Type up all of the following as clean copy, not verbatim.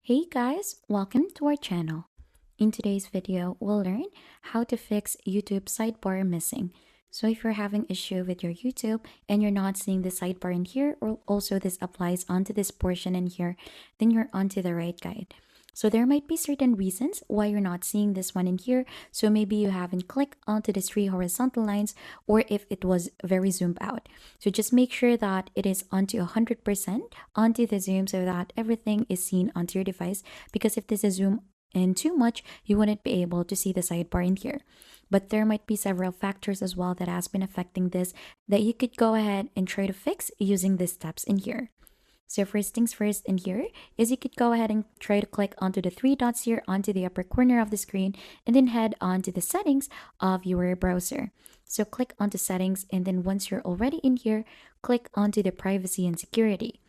Hey guys, welcome to our channel. In today's video, we'll learn how to fix YouTube sidebar missing. So if you're having issue with your YouTube and you're not seeing the sidebar in here, or also this applies onto this portion in here, then you're onto the right guide. So there might be certain reasons why you're not seeing this one in here. So maybe you haven't clicked onto the three horizontal lines, or if it was very zoomed out. So just make sure that it is onto 100% onto the zoom so that everything is seen onto your device. Because if this is zoom in too much, you wouldn't be able to see the sidebar in here. But there might be several factors as well that has been affecting this that you could go ahead and try to fix using these steps in here. So first things first in here is you could go ahead and try to click onto the three dots here onto the upper corner of the screen and then head on to the settings of your browser. So click onto settings, and then once you're already in here, click onto the privacy and security.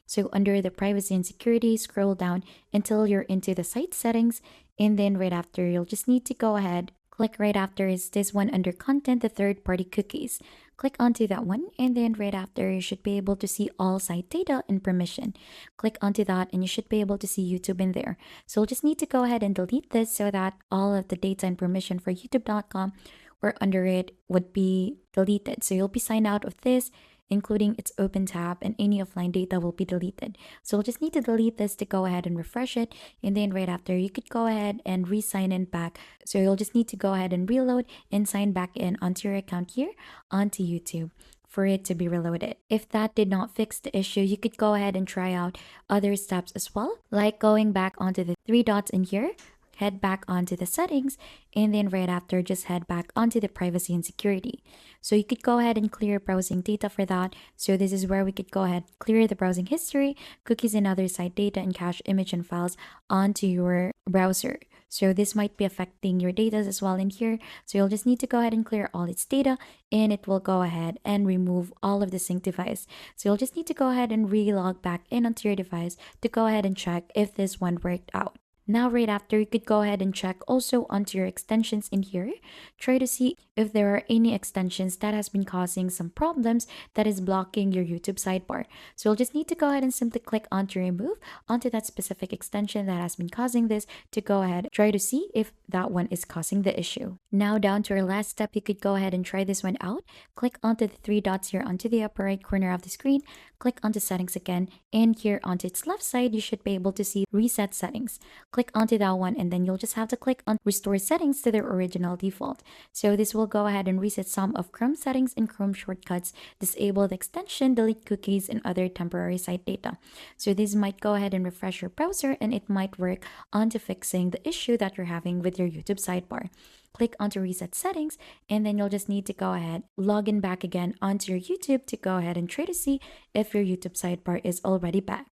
So under the privacy and security, scroll down until you're into the site settings, and then right after you'll just need to go ahead, click right after is this one under content, the third-party cookies. Click onto that one, and then right after you should be able to see all site data and permission. Click onto that and you should be able to see YouTube in there. So you'll just need to go ahead and delete this so that all of the data and permission for youtube.com or under it would be deleted. So you'll be signed out of this, including its open tab, and any offline data will be deleted. So we'll just need to delete this to go ahead and refresh it, and then right after you could go ahead and re-sign in back. So you'll just need to go ahead and reload and sign back in onto your account here onto YouTube for it to be reloaded. If that did not fix the issue, you could go ahead and try out other steps as well, like going back onto the three dots in here, head back onto the settings, and then right after just head back onto the privacy and security. So you could go ahead and clear browsing data for that. So this is where we could go ahead, clear the browsing history, cookies and other site data, and cache image and files onto your browser. So this might be affecting your data as well in here. So you'll just need to go ahead and clear all its data, and it will go ahead and remove all of the sync device. So you'll just need to go ahead and re-log back in onto your device to go ahead and check if this one worked out. Now right after, you could go ahead and check also onto your extensions in here. Try to see if there are any extensions that has been causing some problems that is blocking your YouTube sidebar. So you'll just need to go ahead and simply click onto remove onto that specific extension that has been causing this to go ahead try to see if that one is causing the issue. Now down to our last step, you could go ahead and try this one out. Click onto the three dots here onto the upper right corner of the screen, click onto settings again, and here onto its left side you should be able to see reset settings. Click onto that one, and then you'll just have to click on restore settings to their original default. So this will go ahead and reset some of Chrome settings and Chrome shortcuts, disable the extension, delete cookies, and other temporary site data. So this might go ahead and refresh your browser, and it might work onto fixing the issue that you're having with your YouTube sidebar. Click onto reset settings, and then you'll just need to go ahead, log in back again onto your YouTube to go ahead and try to see if your YouTube sidebar is already back.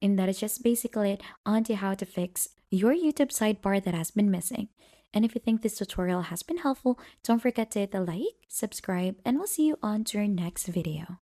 And that is just basically it onto how to fix your YouTube sidebar that has been missing. And if you think this tutorial has been helpful, don't forget to hit the like, subscribe, and we'll see you on to our next video.